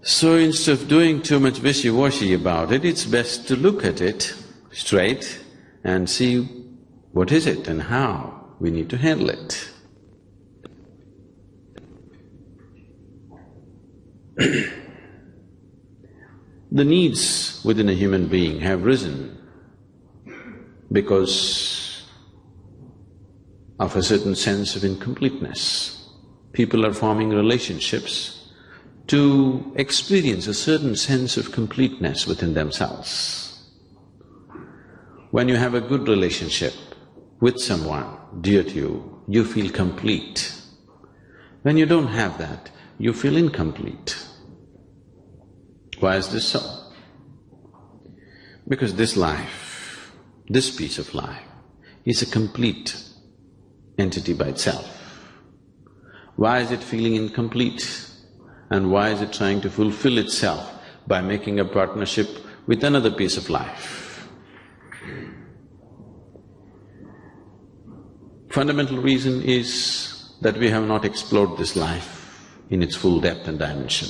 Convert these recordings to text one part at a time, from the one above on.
So instead of doing too much wishy-washy about it, it's best to look at it straight and see what is it and how we need to handle it. The needs within a human being have risen because of a certain sense of incompleteness. People are forming relationships to experience a certain sense of completeness within themselves. When you have a good relationship with someone dear to you, you feel complete. When you don't have that, you feel incomplete. Why is this so? Because this life, this piece of life, is a complete entity by itself. Why is it feeling incomplete? And why is it trying to fulfill itself by making a partnership with another piece of life? Fundamental reason is that we have not explored this life in its full depth and dimension.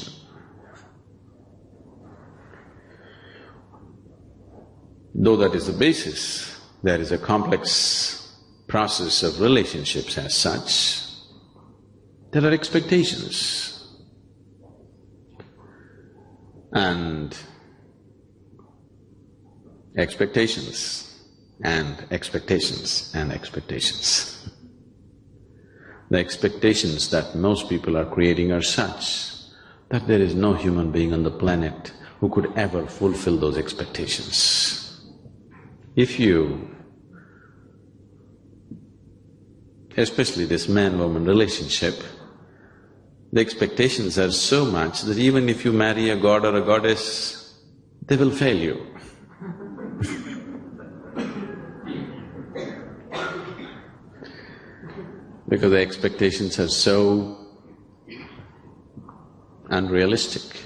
Though that is the basis, there is a complex process of relationships as such. There are expectations. And expectations, and expectations, and expectations. The expectations that most people are creating are such that there is no human being on the planet who could ever fulfill those expectations. If you, especially this man-woman relationship, the expectations are so much that even if you marry a god or a goddess, they will fail you. Because the expectations are so unrealistic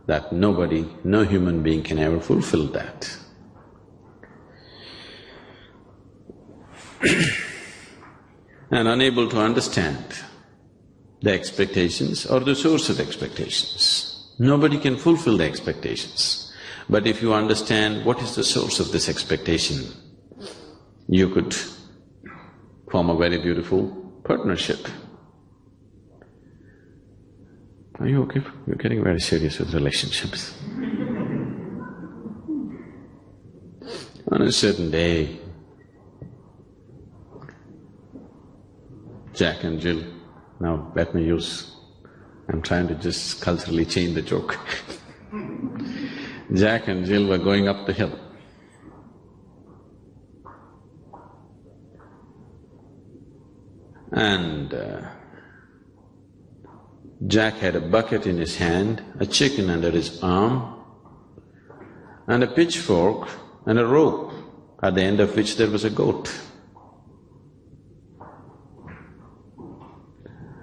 that nobody, no human being can ever fulfill that. And unable to understand the expectations or the source of expectations. Nobody can fulfill the expectations. But if you understand what is the source of this expectation, you could form a very beautiful partnership. Are you okay? You're getting very serious with relationships. On a certain day, Jack and Jill, now let me use… I'm trying to just culturally change the joke. Jack and Jill were going up the hill. And Jack had a bucket in his hand, a chicken under his arm, and a pitchfork and a rope, at the end of which there was a goat.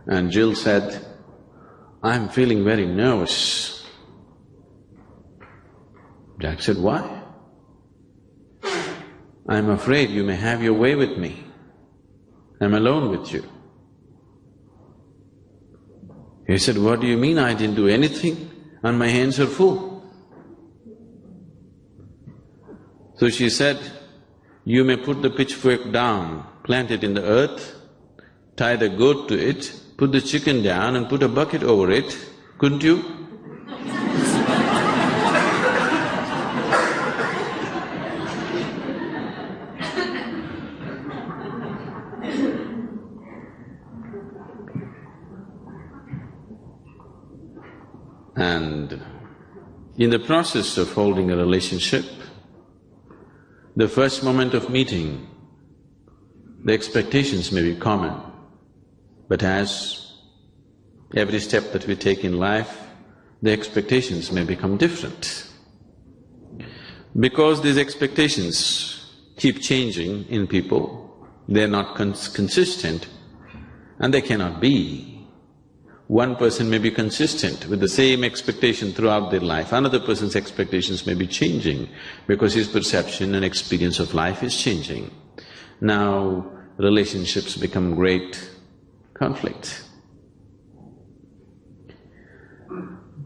And Jill said, "I'm feeling very nervous." Jack said, "Why?" "I'm afraid you may have your way with me. I'm alone with you." He said, "What do you mean? I didn't do anything and my hands are full." So she said, "You may put the pitchfork down, plant it in the earth, tie the goat to it, put the chicken down and put a bucket over it, couldn't you?" And in the process of holding a relationship, the first moment of meeting, the expectations may be common, but as every step that we take in life, the expectations may become different. Because these expectations keep changing in people, they're not consistent and they cannot be. One person may be consistent with the same expectation throughout their life, another person's expectations may be changing because his perception and experience of life is changing. Now, relationships become great conflict.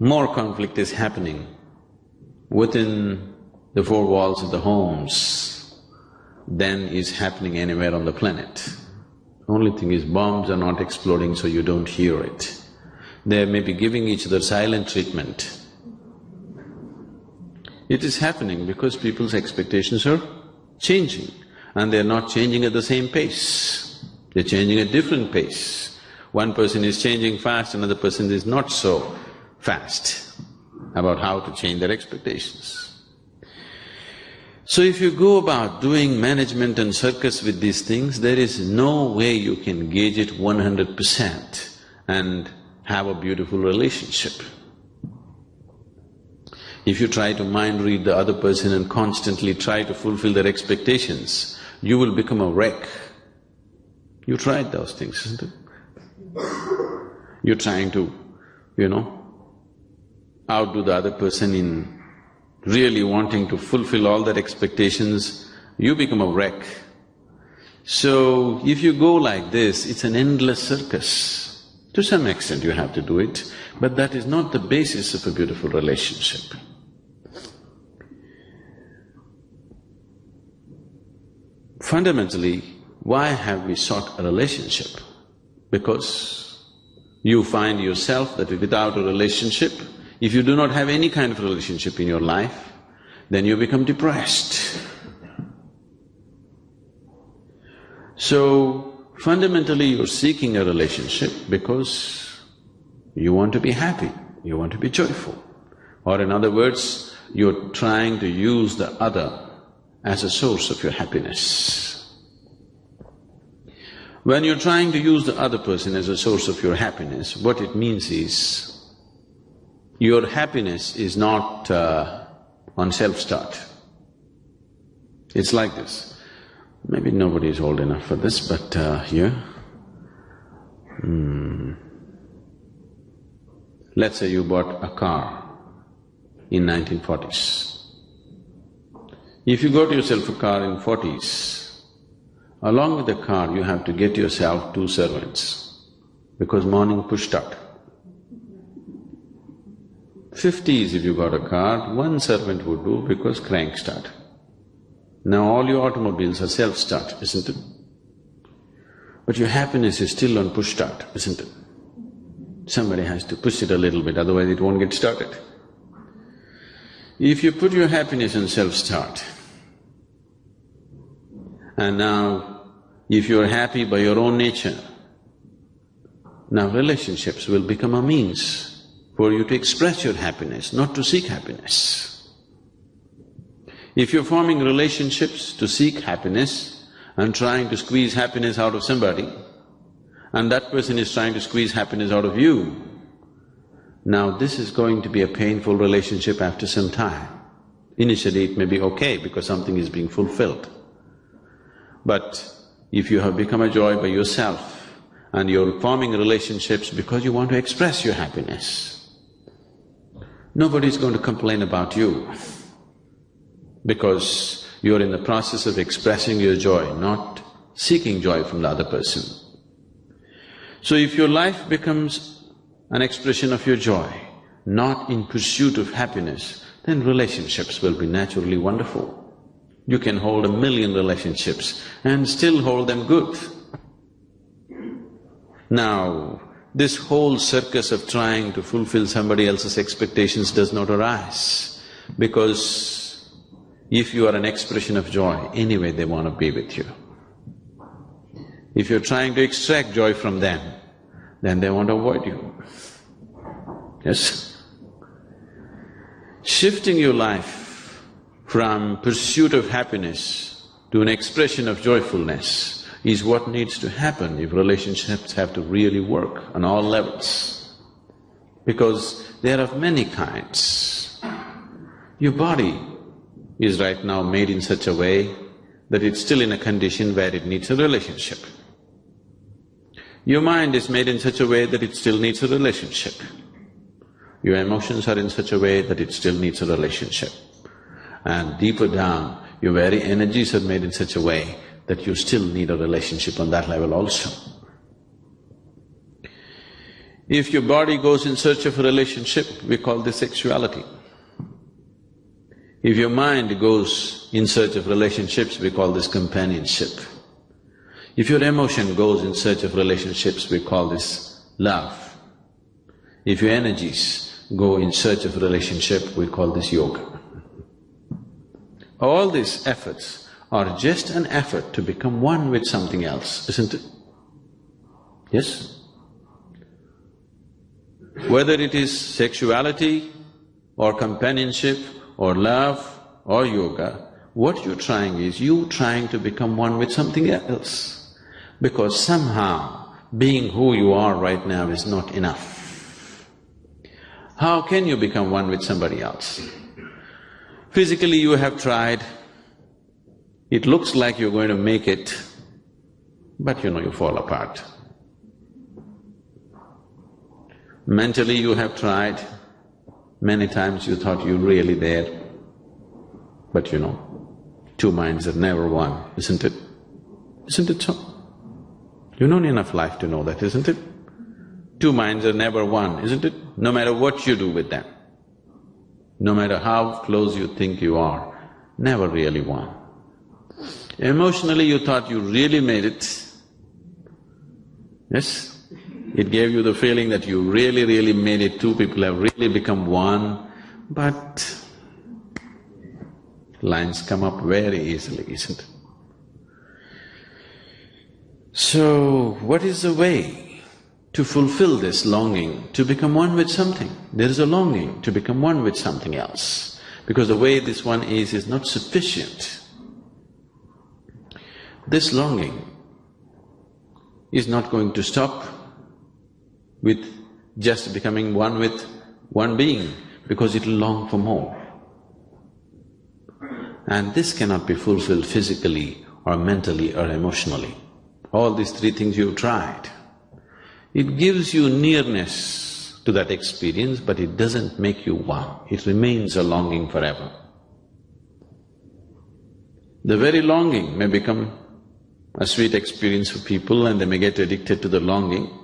more conflict is happening within the four walls of the homes than is happening anywhere on the planet. Only thing is, bombs are not exploding, so you don't hear it. They may be giving each other silent treatment. It is happening because people's expectations are changing, and they're not changing at the same pace. They're changing at different pace. One person is changing fast, another person is not so fast about how to change their expectations. So if you go about doing management and circus with these things, there is no way you can gauge it 100% and have a beautiful relationship. If you try to mind read the other person and constantly try to fulfill their expectations, you will become a wreck. You tried those things, isn't it? You're trying to, outdo the other person in really wanting to fulfill all their expectations, you become a wreck. So, if you go like this, it's an endless circus. To some extent you have to do it, but that is not the basis of a beautiful relationship. Fundamentally, why have we sought a relationship? Because you find yourself that without a relationship, if you do not have any kind of relationship in your life, then you become depressed. So, fundamentally you're seeking a relationship because you want to be happy, you want to be joyful. Or in other words, you're trying to use the other as a source of your happiness. When you're trying to use the other person as a source of your happiness, what it means is, your happiness is not on self-start. It's like this. Maybe nobody is old enough for this, but here… Let's say you bought a car in 1940s. If you got yourself a car in 40s, along with the car you have to get yourself 2 servants, because morning push start. 50s if you got a car, 1 servant would do because crank start. Now all your automobiles are self-start, isn't it? But your happiness is still on push start, isn't it? Somebody has to push it a little bit, otherwise it won't get started. If you put your happiness on self-start, and now if you're happy by your own nature, now relationships will become a means for you to express your happiness, not to seek happiness. If you're forming relationships to seek happiness and trying to squeeze happiness out of somebody, and that person is trying to squeeze happiness out of you, now this is going to be a painful relationship after some time. Initially it may be okay because something is being fulfilled. But if you have become a joy by yourself and you're forming relationships because you want to express your happiness, nobody's going to complain about you because you're in the process of expressing your joy, not seeking joy from the other person. So if your life becomes an expression of your joy, not in pursuit of happiness, then relationships will be naturally wonderful. You can hold 1,000,000 relationships and still hold them good. Now, this whole circus of trying to fulfill somebody else's expectations does not arise, because if you are an expression of joy, anyway they want to be with you. If you're trying to extract joy from them, then they want to avoid you. Yes? Shifting your life from pursuit of happiness to an expression of joyfulness is what needs to happen if relationships have to really work on all levels. Because they are of many kinds. Your body is right now made in such a way that it's still in a condition where it needs a relationship. Your mind is made in such a way that it still needs a relationship. Your emotions are in such a way that it still needs a relationship. And deeper down, your very energies are made in such a way that you still need a relationship on that level also. If your body goes in search of a relationship, we call this sexuality. If your mind goes in search of relationships, we call this companionship. If your emotion goes in search of relationships, we call this love. If your energies go in search of relationship, we call this yoga. All these efforts are just an effort to become one with something else, isn't it? Yes? Whether it is sexuality or companionship or love or yoga, what you're trying is, you're trying to become one with something else. Because somehow, being who you are right now is not enough. How can you become one with somebody else? Physically you have tried, it looks like you're going to make it, but you fall apart. Mentally you have tried, many times you thought you're really there, but two minds are never one, isn't it? Isn't it so? You've known enough life to know that, isn't it? Two minds are never one, isn't it? No matter what you do with them, no matter how close you think you are, never really one. Emotionally you thought you really made it, yes? It gave you the feeling that you really made it, two people have really become one, but lines come up very easily, isn't it? So, what is the way to fulfill this longing to become one with something? There is a longing to become one with something else, because the way this one is not sufficient. This longing is not going to stop with just becoming one with one being, because it'll long for more. And this cannot be fulfilled physically or mentally or emotionally. All these three things you've tried. It gives you nearness to that experience, but it doesn't make you one. It remains a longing forever. The very longing may become a sweet experience for people and they may get addicted to the longing.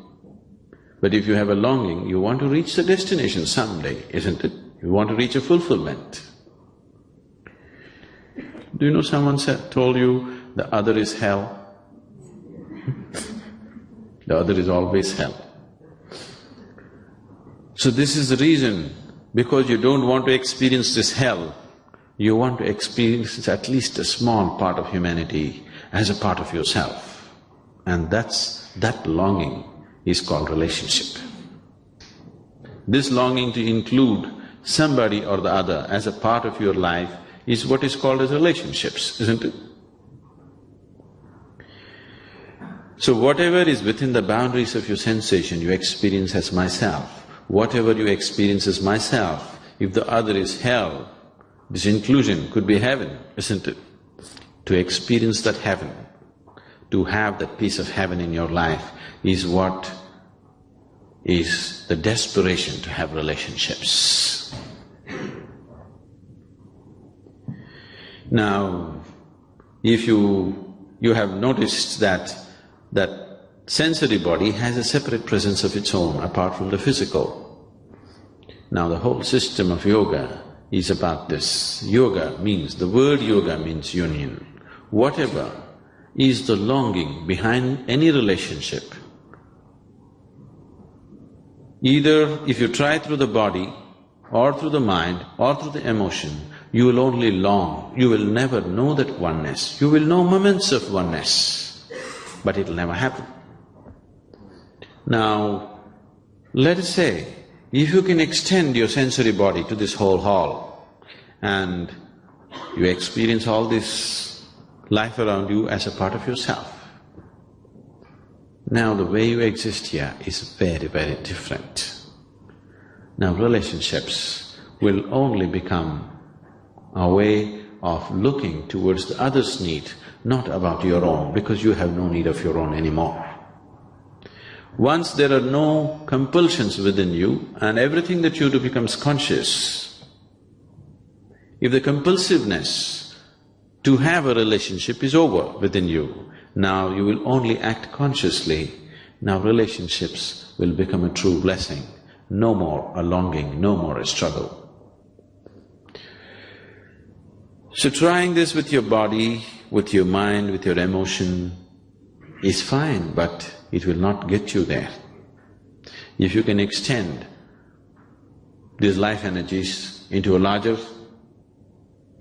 But if you have a longing, you want to reach the destination someday, isn't it? You want to reach a fulfillment. Do you know someone told you the other is hell? The other is always hell. So this is the reason, because you don't want to experience this hell, you want to experience at least a small part of humanity as a part of yourself. And that longing is called relationship. This longing to include somebody or the other as a part of your life is what is called as relationships, isn't it? So whatever is within the boundaries of your sensation, you experience as myself. Whatever you experience as myself, if the other is hell, this inclusion could be heaven, isn't it? To experience that heaven, to have that piece of heaven in your life is what is the desperation to have relationships. Now, if you have noticed that sensory body has a separate presence of its own apart from the physical. Now the whole system of yoga is about this. The word yoga means union. Whatever is the longing behind any relationship, either if you try through the body or through the mind or through the emotion, you will only long, you will never know that oneness. You will know moments of oneness, but it'll never happen. Now, let us say, if you can extend your sensory body to this whole hall and you experience all this life around you as a part of yourself, now the way you exist here is very different. Now relationships will only become a way of looking towards the other's need, not about your own, because you have no need of your own anymore. Once there are no compulsions within you and everything that you do becomes conscious, if the compulsiveness to have a relationship is over within you, now you will only act consciously now relationships will become a true blessing. No more a longing, no more a struggle. So trying this with your body, with your mind, with your emotion is fine, but it will not get you there. If you can extend these life energies into a larger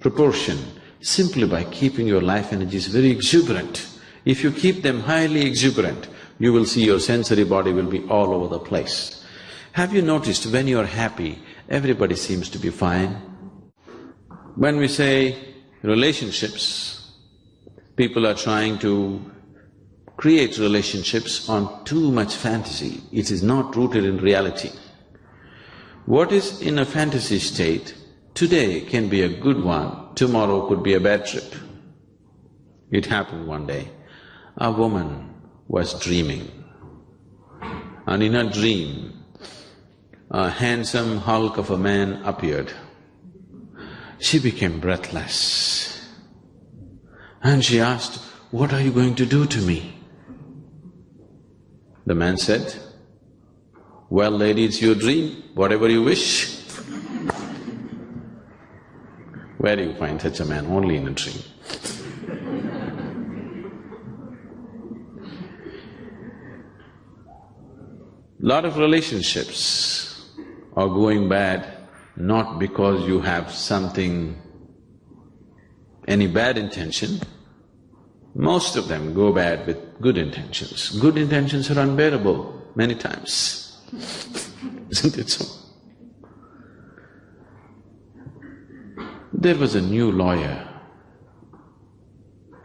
proportion, simply by keeping your life energies very exuberant, if you keep them highly exuberant, you will see your sensory body will be all over the place. Have you noticed when you're happy, everybody seems to be fine? When we say relationships, people are trying to create relationships on too much fantasy. It is not rooted in reality. What is in a fantasy state today can be a good one, tomorrow could be a bad trip. It happened one day. A woman was dreaming, and in her dream, a handsome hulk of a man appeared. She became breathless and she asked, "What are you going to do to me?" The man said, "Well, lady, it's your dream, whatever you wish." Where do you find such a man? Only in a dream. Lot of relationships are going bad not because you have any bad intention. Most of them go bad with good intentions. Good intentions are unbearable many times, isn't it so? There was a new lawyer.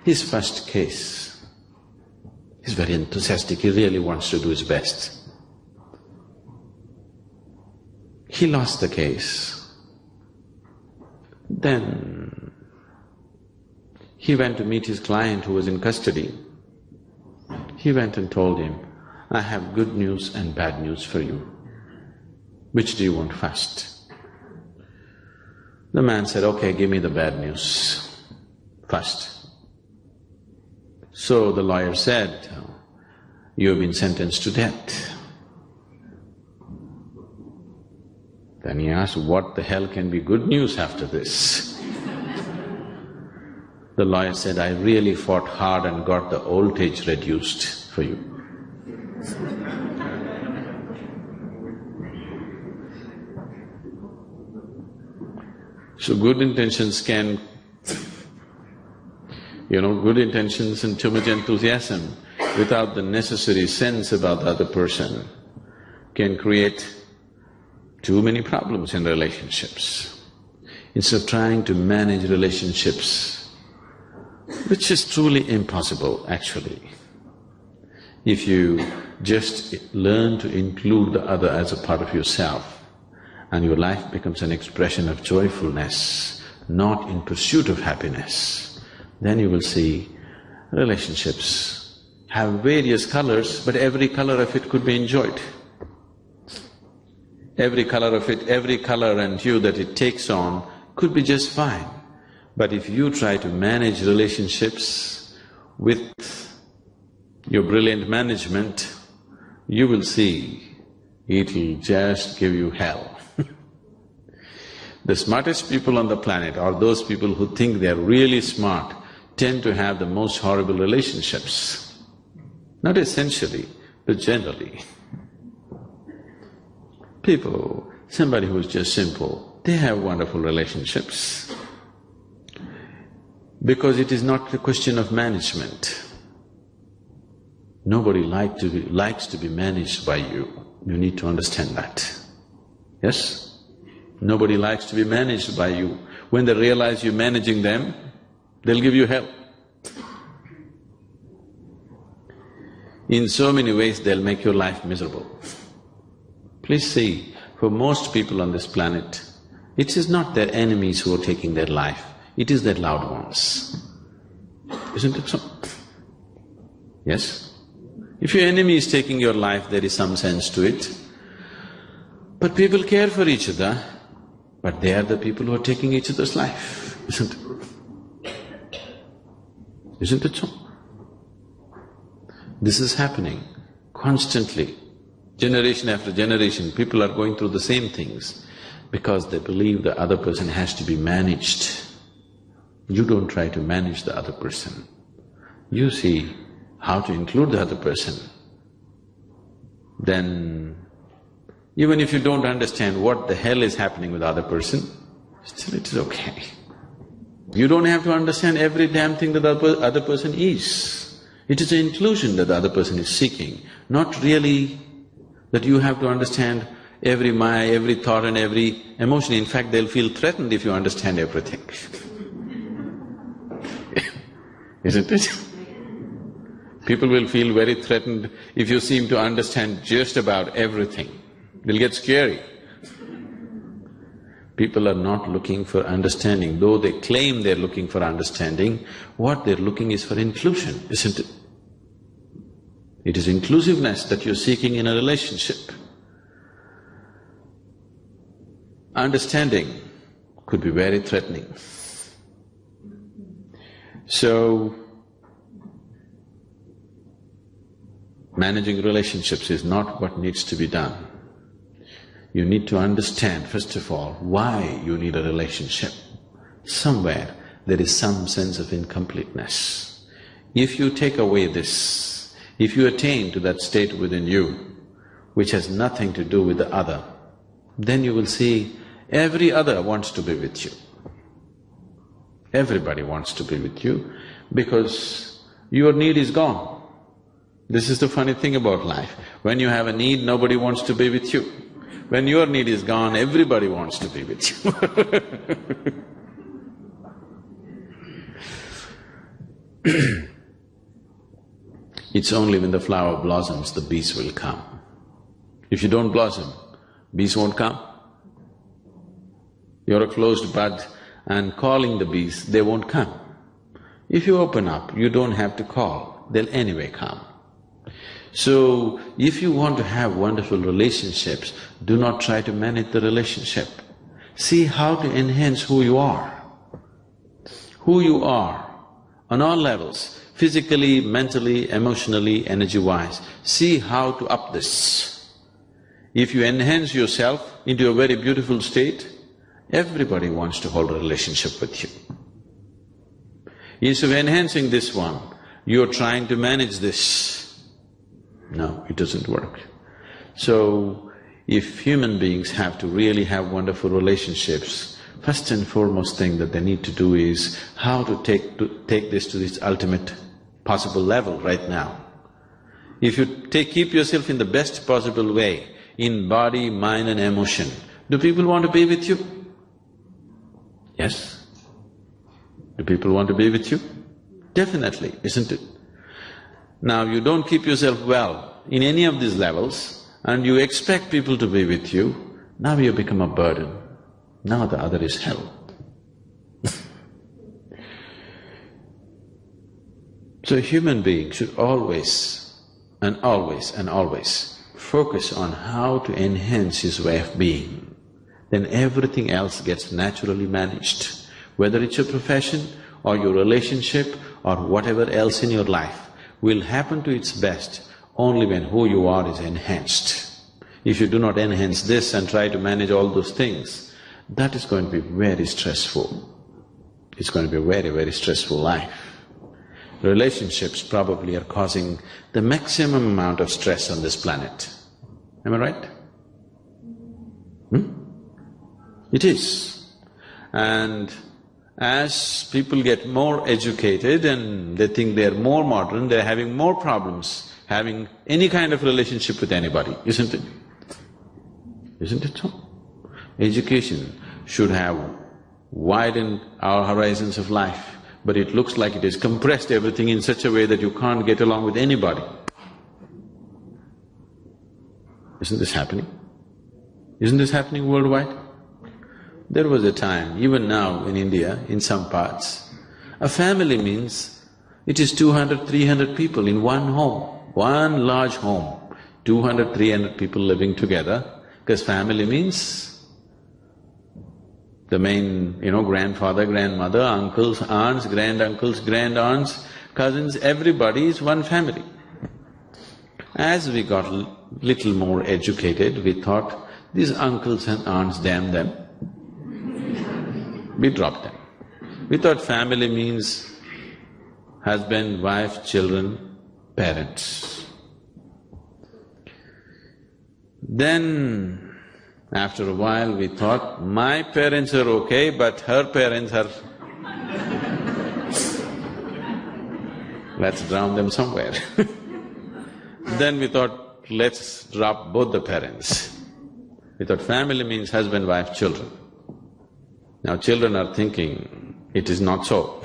His first case, he's very enthusiastic, he really wants to do his best. He lost the case. Then he went to meet his client who was in custody. He went and told him, "I have good news and bad news for you. Which do you want first?" The man said, "Okay, give me the bad news first." So the lawyer said, "You have been sentenced to death." Then he asked, "What the hell can be good news after this?" The lawyer said, "I really fought hard and got the old age reduced for you." So good intentions can… good intentions and too much enthusiasm without the necessary sense about the other person can create too many problems in relationships. Instead of trying to manage relationships, which is truly impossible actually, if you just learn to include the other as a part of yourself and your life becomes an expression of joyfulness, not in pursuit of happiness, then you will see relationships have various colors, but every color of it could be enjoyed. Every color of it, every color and hue that it takes on could be just fine. But if you try to manage relationships with your brilliant management, you will see it'll just give you hell. The smartest people on the planet are those people who think they're really smart, tend to have the most horrible relationships. Not essentially, but generally. Somebody who's just simple, they have wonderful relationships. Because it is not a question of management. Nobody likes to be managed by you. You need to understand that. Yes? Nobody likes to be managed by you. When they realize you're managing them, they'll give you hell. In so many ways, they'll make your life miserable. Please see, for most people on this planet, it is not their enemies who are taking their life, it is their loved ones. Isn't it so? Yes? If your enemy is taking your life, there is some sense to it. But people care for each other, but they are the people who are taking each other's life, isn't it? Isn't it so? This is happening Constantly, generation after generation, people are going through the same things because they believe the other person has to be managed. You don't try to manage the other person. You see how to include the other person. Then, even if you don't understand what the hell is happening with the other person, still it is okay. You don't have to understand every damn thing that the other person is. It is an inclusion that the other person is seeking, not really that you have to understand every maya, every thought and every emotion. In fact, they'll feel threatened if you understand everything. Isn't it? People will feel very threatened if you seem to understand just about everything. They'll get scary. People are not looking for understanding, though they claim they're looking for understanding, what they're looking is for inclusion, isn't it? It is inclusiveness that you're seeking in a relationship. Understanding could be very threatening. So, managing relationships is not what needs to be done. You need to understand, first of all, why you need a relationship. Somewhere there is some sense of incompleteness. If you take away this, if you attain to that state within you, which has nothing to do with the other, then you will see every other wants to be with you. Everybody wants to be with you because your need is gone. This is the funny thing about life. When you have a need, nobody wants to be with you. When your need is gone, everybody wants to be with you. It's only when the flower blossoms, the bees will come. If you don't blossom, bees won't come. You're a closed bud and calling the bees, they won't come. If you open up, you don't have to call, they'll anyway come. So, if you want to have wonderful relationships, do not try to manage the relationship. See how to enhance who you are. Who you are on all levels, physically, mentally, emotionally, energy-wise. See how to up this. If you enhance yourself into a very beautiful state, everybody wants to hold a relationship with you. Instead of enhancing this one, you're trying to manage this. No, it doesn't work. So, if human beings have to really have wonderful relationships, first and foremost thing that they need to do is how to take this to its ultimate possible level right now. If you keep yourself in the best possible way, in body, mind and emotion, do people want to be with you? Yes. Do people want to be with you? Definitely, isn't it? Now, you don't keep yourself well in any of these levels and you expect people to be with you, now you become a burden. Now the other is hell. So human beings should always and always and always focus on how to enhance his way of being. Then everything else gets naturally managed. Whether it's your profession or your relationship or whatever else in your life will happen to its best only when who you are is enhanced. If you do not enhance this and try to manage all those things, that is going to be very stressful. It's going to be a very, very stressful life. Relationships probably are causing the maximum amount of stress on this planet. Am I right? It is. And as people get more educated and they think they're more modern, they're having more problems having any kind of relationship with anybody, isn't it? Isn't it so? Education should have widened our horizons of life, but it looks like it has compressed everything in such a way that you can't get along with anybody. Isn't this happening? Isn't this happening worldwide? There was a time, even now in India, in some parts, a family means it is 200, 300 people in one home, one large home, 200, 300 people living together, because family means the main, grandfather, grandmother, uncles, aunts, granduncles, grandaunts, cousins, everybody is one family. As we got little more educated, we thought, these uncles and aunts, damn them. We dropped them. We thought family means husband, wife, children, parents. Then, after a while, we thought, my parents are okay, but her parents are… let's drown them somewhere. Then we thought, let's drop both the parents. We thought family means husband, wife, children. Now children are thinking, it is not so.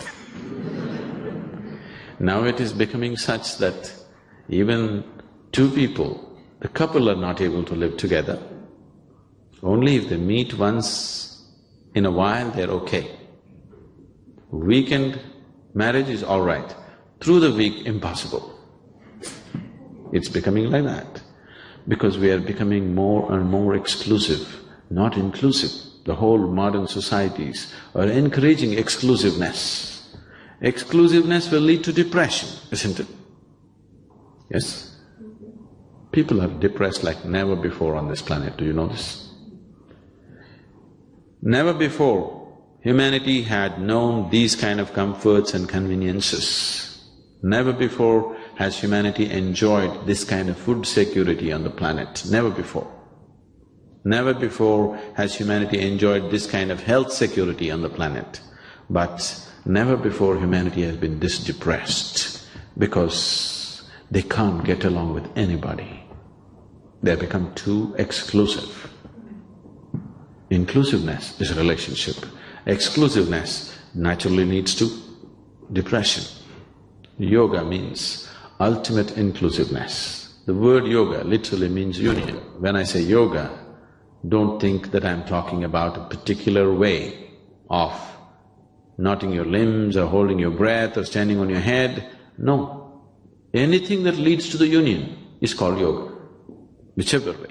Now it is becoming such that even two people, the couple are not able to live together. Only if they meet once in a while, they're okay. Weekend marriage is all right. Through the week, impossible. It's becoming like that because we are becoming more and more exclusive, not inclusive. The whole modern societies are encouraging exclusiveness. Exclusiveness will lead to depression, isn't it? Yes? People are depressed like never before on this planet, do you know this? Never before humanity had known these kind of comforts and conveniences. Never before has humanity enjoyed this kind of food security on the planet, never before. Never before has humanity enjoyed this kind of health security on the planet. But never before humanity has been this depressed because they can't get along with anybody. They've become too exclusive. Inclusiveness is a relationship. Exclusiveness naturally leads to depression. Yoga means ultimate inclusiveness. The word yoga literally means union. When I say yoga, don't think that I'm talking about a particular way of knotting your limbs or holding your breath or standing on your head. No. Anything that leads to the union is called yoga, whichever way.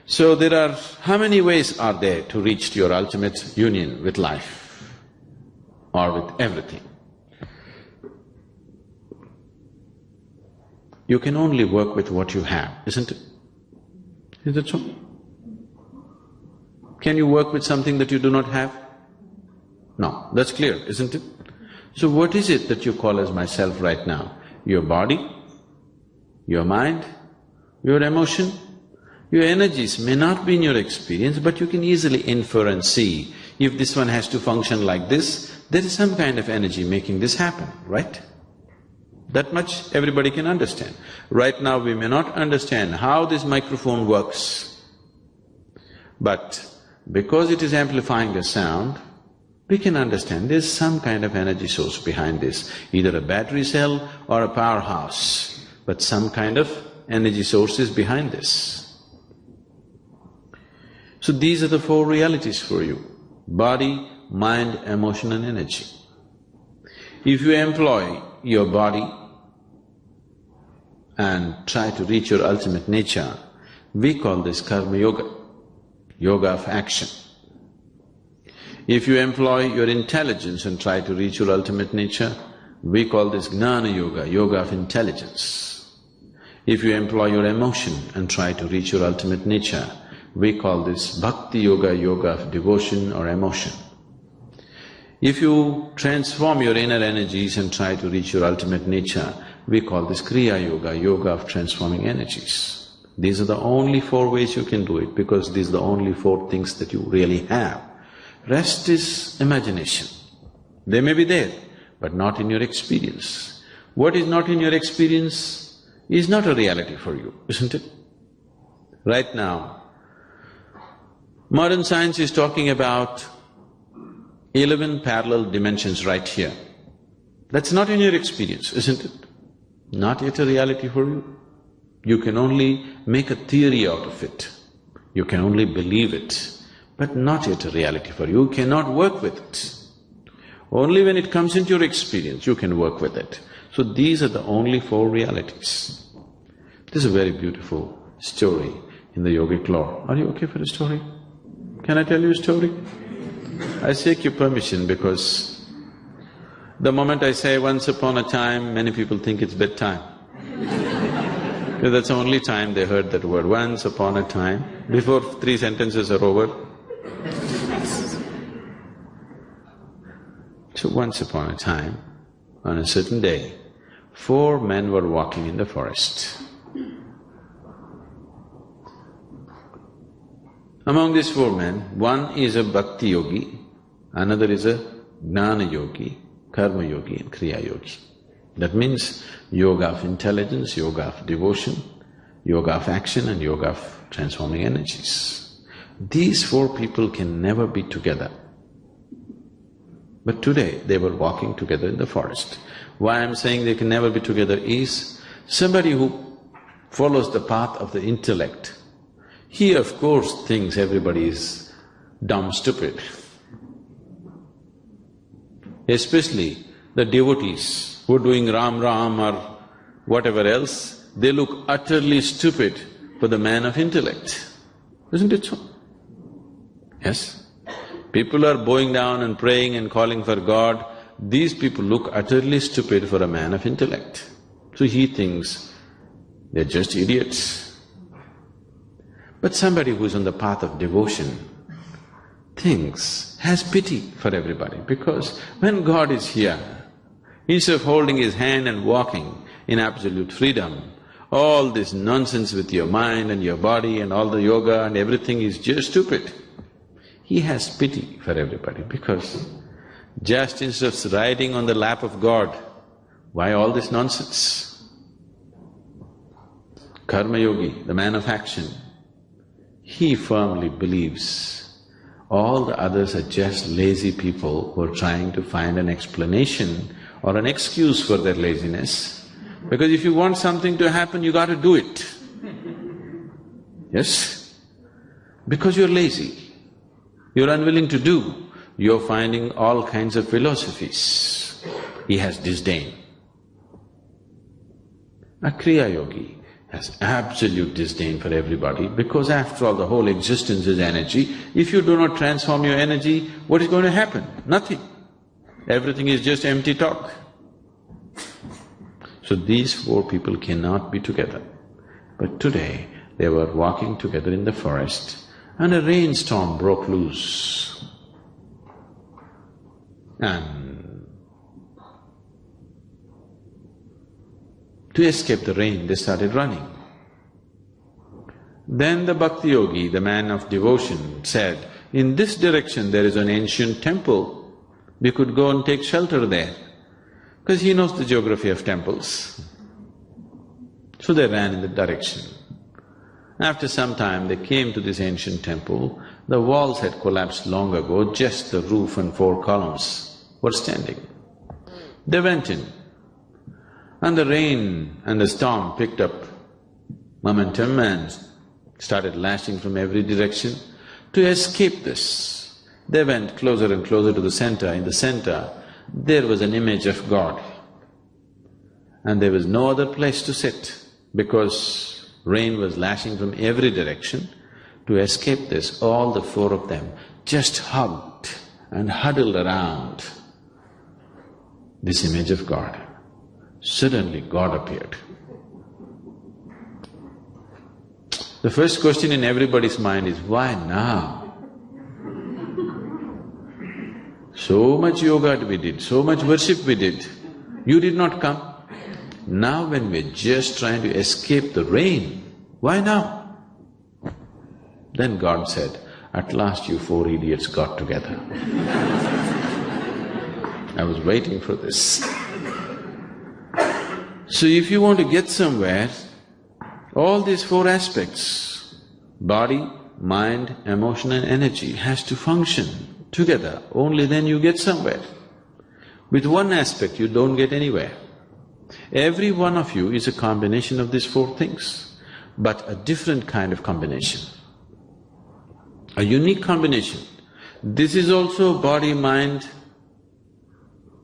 So there are… how many ways are there to reach to your ultimate union with life or with everything? You can only work with what you have, isn't it? Is that so? Can you work with something that you do not have? No, that's clear, isn't it? So what is it that you call as myself right now? Your body, your mind, your emotion, your energies may not be in your experience, but you can easily infer and see, if this one has to function like this, there is some kind of energy making this happen, right? That much everybody can understand. Right now we may not understand how this microphone works, but because it is amplifying the sound, we can understand there's some kind of energy source behind this, either a battery cell or a powerhouse, but some kind of energy source is behind this. So these are the four realities for you: body, mind, emotion and energy. If you employ your body and try to reach your ultimate nature, we call this karma yoga, yoga of action. If you employ your intelligence and try to reach your ultimate nature, we call this jnana yoga, yoga of intelligence. If you employ your emotion and try to reach your ultimate nature, we call this bhakti yoga, yoga of devotion or emotion. If you transform your inner energies and try to reach your ultimate nature, we call this kriya yoga, yoga of transforming energies. These are the only four ways you can do it, because these are the only four things that you really have. Rest is imagination. They may be there, but not in your experience. What is not in your experience is not a reality for you, isn't it? Right now, modern science is talking about 11 parallel dimensions right here. That's not in your experience, isn't it? Not yet a reality for you. You can only make a theory out of it. You can only believe it, but not yet a reality for you. You cannot work with it. Only when it comes into your experience, you can work with it. So these are the only four realities. This is a very beautiful story in the yogic lore. Are you okay for a story? Can I tell you a story? I seek your permission because the moment I say once upon a time, many people think it's bedtime. That's the only time they heard that word, once upon a time, before 3 sentences are over. So once upon a time, on a certain day, 4 men were walking in the forest. Among these 4 men, one is a bhakti yogi, another is a jnana yogi, karma yogi and kriya yogi. That means yoga of intelligence, yoga of devotion, yoga of action and yoga of transforming energies. These 4 people can never be together. But today they were walking together in the forest. Why I'm saying they can never be together is, somebody who follows the path of the intellect, he of course thinks everybody is dumb, stupid. Especially the devotees who are doing Ram Ram or whatever else, they look utterly stupid for the man of intellect. Isn't it so? Yes? People are bowing down and praying and calling for God, these people look utterly stupid for a man of intellect. So he thinks they're just idiots. But somebody who's on the path of devotion has pity for everybody, because when God is here, instead of holding His hand and walking in absolute freedom, all this nonsense with your mind and your body and all the yoga and everything is just stupid. He has pity for everybody, because just instead of riding on the lap of God, why all this nonsense? Karma yogi, the man of action, he firmly believes all the others are just lazy people who are trying to find an explanation or an excuse for their laziness. Because if you want something to happen, you got to do it. Yes? Because you're lazy, you're unwilling to do, you're finding all kinds of philosophies. He has disdain. A Kriya yogi has absolute disdain for everybody, because after all the whole existence is energy. If you do not transform your energy, what is going to happen? Nothing. Everything is just empty talk. So these 4 people cannot be together. But today, they were walking together in the forest and a rainstorm broke loose. And to escape the rain, they started running. Then the bhakti yogi, the man of devotion, said, in this direction there is an ancient temple, we could go and take shelter there, because he knows the geography of temples. So they ran in that direction. After some time, they came to this ancient temple. The walls had collapsed long ago, just the roof and 4 columns were standing. They went in, and the rain and the storm picked up momentum and started lashing from every direction. To escape this, they went closer and closer to the center. In the center, there was an image of God, and there was no other place to sit because rain was lashing from every direction. To escape this, all the 4 of them just hugged and huddled around this image of God. Suddenly God appeared. The first question in everybody's mind is, why now? So much yoga we did, so much worship we did, you did not come. Now when we're just trying to escape the rain, why now? Then God said, at last you 4 idiots got together. I was waiting for this. So if you want to get somewhere, all these 4 aspects, body, mind, emotion and energy has to function together, only then you get somewhere. With one aspect you don't get anywhere. Every one of you is a combination of these 4 things, but a different kind of combination, a unique combination. This is also body, mind,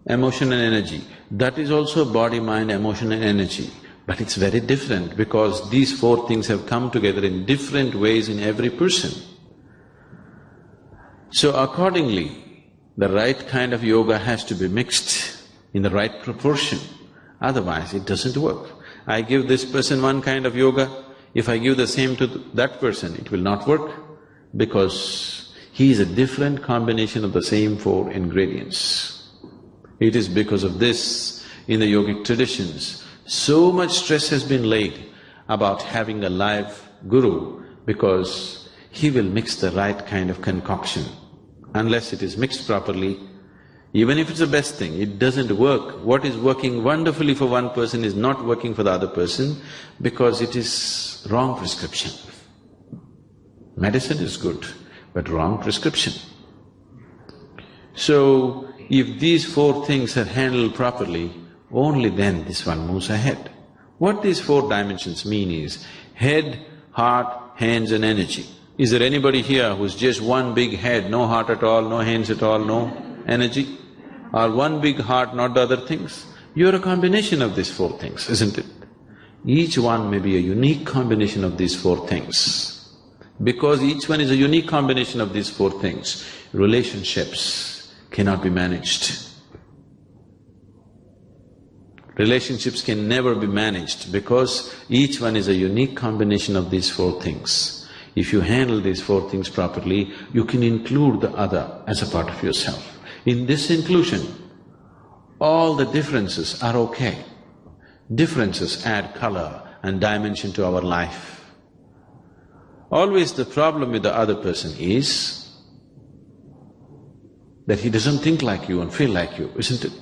emotion and energy. That is also body, mind, emotion and energy. But it's very different because these 4 things have come together in different ways in every person. So accordingly, the right kind of yoga has to be mixed in the right proportion, otherwise it doesn't work. I give this person one kind of yoga, if I give the same to that person, it will not work because he is a different combination of the same four ingredients. It is because of this, in the yogic traditions, so much stress has been laid about having a live guru because he will mix the right kind of concoction. Unless it is mixed properly, even if it's the best thing, it doesn't work. What is working wonderfully for one person is not working for the other person because it is wrong prescription. Medicine is good, but wrong prescription. So, if these four things are handled properly, only then this one moves ahead. What these four dimensions mean is head, heart, hands and energy. Is there anybody here who's just one big head, no heart at all, no hands at all, no energy? Or one big heart, not the other things? You're a combination of these four things, isn't it? Each one may be a unique combination of these four things. Because each one is a unique combination of these four things, relationships cannot be managed. Relationships can never be managed because each one is a unique combination of these four things. If you handle these four things properly, you can include the other as a part of yourself. In this inclusion, all the differences are okay. Differences add color and dimension to our life. Always the problem with the other person is that he doesn't think like you and feel like you, isn't it?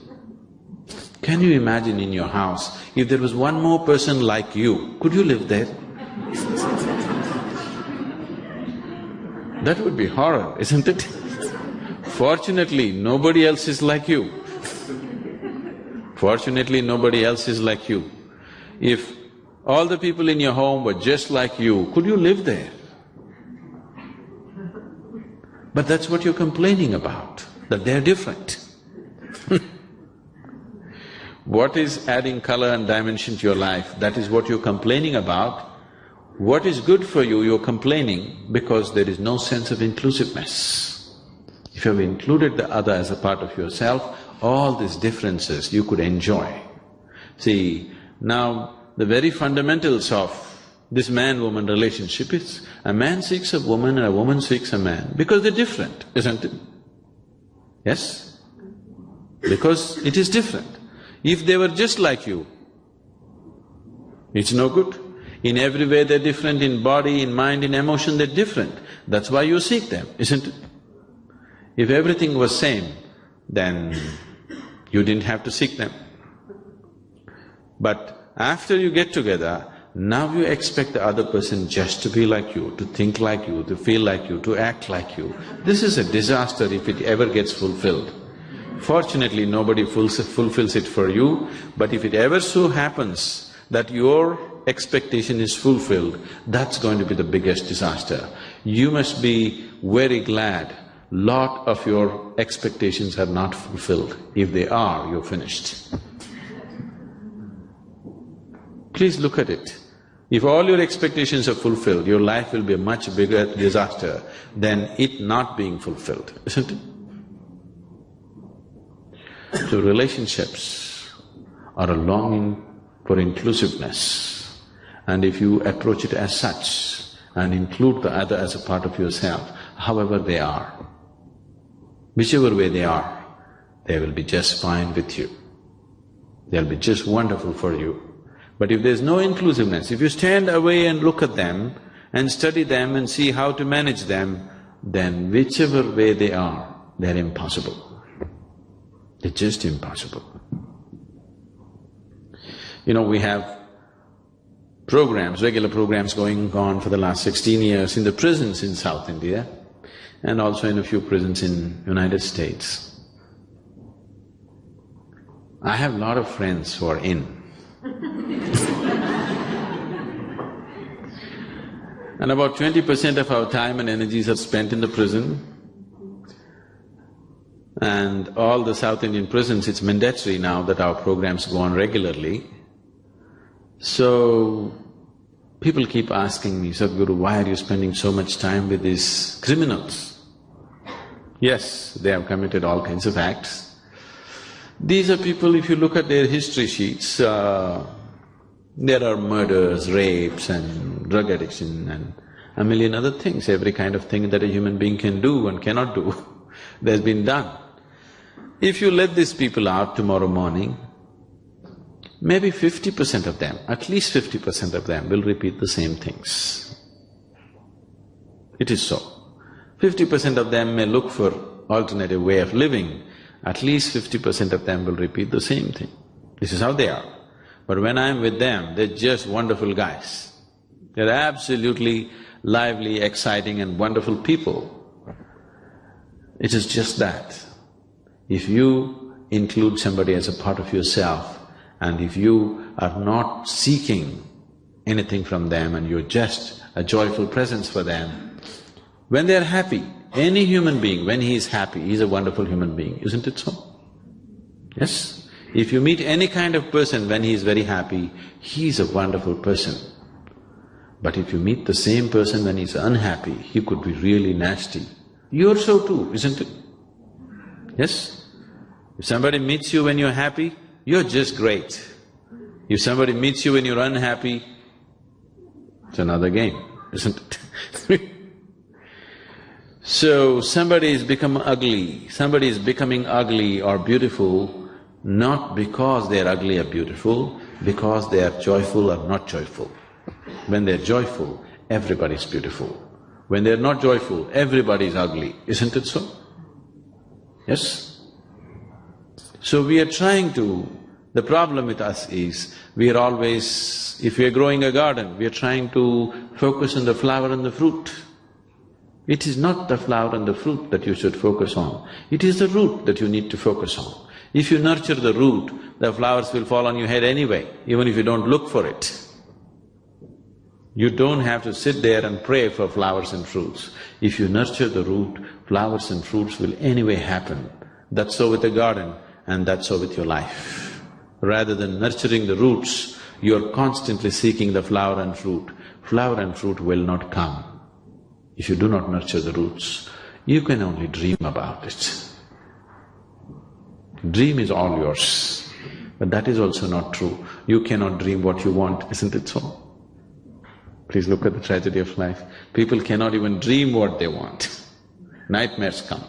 Can you imagine in your house, if there was one more person like you, could you live there? That would be horror, isn't it? Fortunately, nobody else is like you. Fortunately, nobody else is like you. If all the people in your home were just like you, could you live there? But that's what you're complaining about, that they're different. What is adding color and dimension to your life, that is what you're complaining about. What is good for you, you're complaining because there is no sense of inclusiveness. If you have included the other as a part of yourself, all these differences you could enjoy. See, now the very fundamentals of this man-woman relationship is a man seeks a woman and a woman seeks a man because they're different, isn't it? Yes? Because it is different. If they were just like you, it's no good. In every way they're different, in body, in mind, in emotion they're different. That's why you seek them, isn't it? If everything was same, then you didn't have to seek them. But after you get together, now you expect the other person just to be like you, to think like you, to feel like you, to act like you. This is a disaster if it ever gets fulfilled. Fortunately, nobody fulfills it for you, but if it ever so happens that your expectation is fulfilled, that's going to be the biggest disaster. You must be very glad lot of your expectations are not fulfilled. If they are, you're finished. Please look at it. If all your expectations are fulfilled, your life will be a much bigger disaster than it not being fulfilled, isn't it? So relationships are a longing for inclusiveness, and if you approach it as such and include the other as a part of yourself, however they are, whichever way they are, they will be just fine with you. They'll be just wonderful for you. But if there's no inclusiveness, if you stand away and look at them and study them and see how to manage them, then whichever way they are, they're impossible. They're just impossible. You know, we have programs, regular programs going on for the last 16 years in the prisons in South India and also in a few prisons in United States. I have a lot of friends who are in. And about 20% of our time and energies are spent in the prison. And all the South Indian prisons, it's mandatory now that our programs go on regularly. So, people keep asking me, Sadhguru, why are you spending so much time with these criminals? Yes, they have committed all kinds of acts. These are people, if you look at their history sheets, There are murders, rapes and drug addiction and a million other things, every kind of thing that a human being can do and cannot do, there's been done. If you let these people out tomorrow morning, maybe 50% of them, at least 50% of them will repeat the same things. It is so. 50% of them may look for alternative way of living, at least 50% of them will repeat the same thing. This is how they are. But when I'm with them, they're just wonderful guys. They're absolutely lively, exciting and wonderful people. It is just that. If you include somebody as a part of yourself, and if you are not seeking anything from them and you're just a joyful presence for them, when they're happy, any human being, when he is happy, he's a wonderful human being, isn't it so? Yes? If you meet any kind of person when he is very happy, he's a wonderful person. But if you meet the same person when he's unhappy, he could be really nasty. You're so too, isn't it? Yes? If somebody meets you when you're happy, you're just great. If somebody meets you when you're unhappy, it's another game, isn't it? So, somebody is becoming ugly or beautiful not because they're ugly or beautiful, because they are joyful or not joyful. When they're joyful, everybody's beautiful. When they're not joyful, everybody's ugly, isn't it so? Yes? So we are trying to… The problem with us is, we are always… If we are growing a garden, we are trying to focus on the flower and the fruit. It is not the flower and the fruit that you should focus on, it is the root that you need to focus on. If you nurture the root, the flowers will fall on your head anyway, even if you don't look for it. You don't have to sit there and pray for flowers and fruits. If you nurture the root, flowers and fruits will anyway happen. That's so with the garden and that's so with your life. Rather than nurturing the roots, you're constantly seeking the flower and fruit. Flower and fruit will not come if you do not nurture the roots. You can only dream about it. Dream is all yours, but that is also not true. You cannot dream what you want, isn't it so? Please look at the tragedy of life. People cannot even dream what they want. Nightmares come.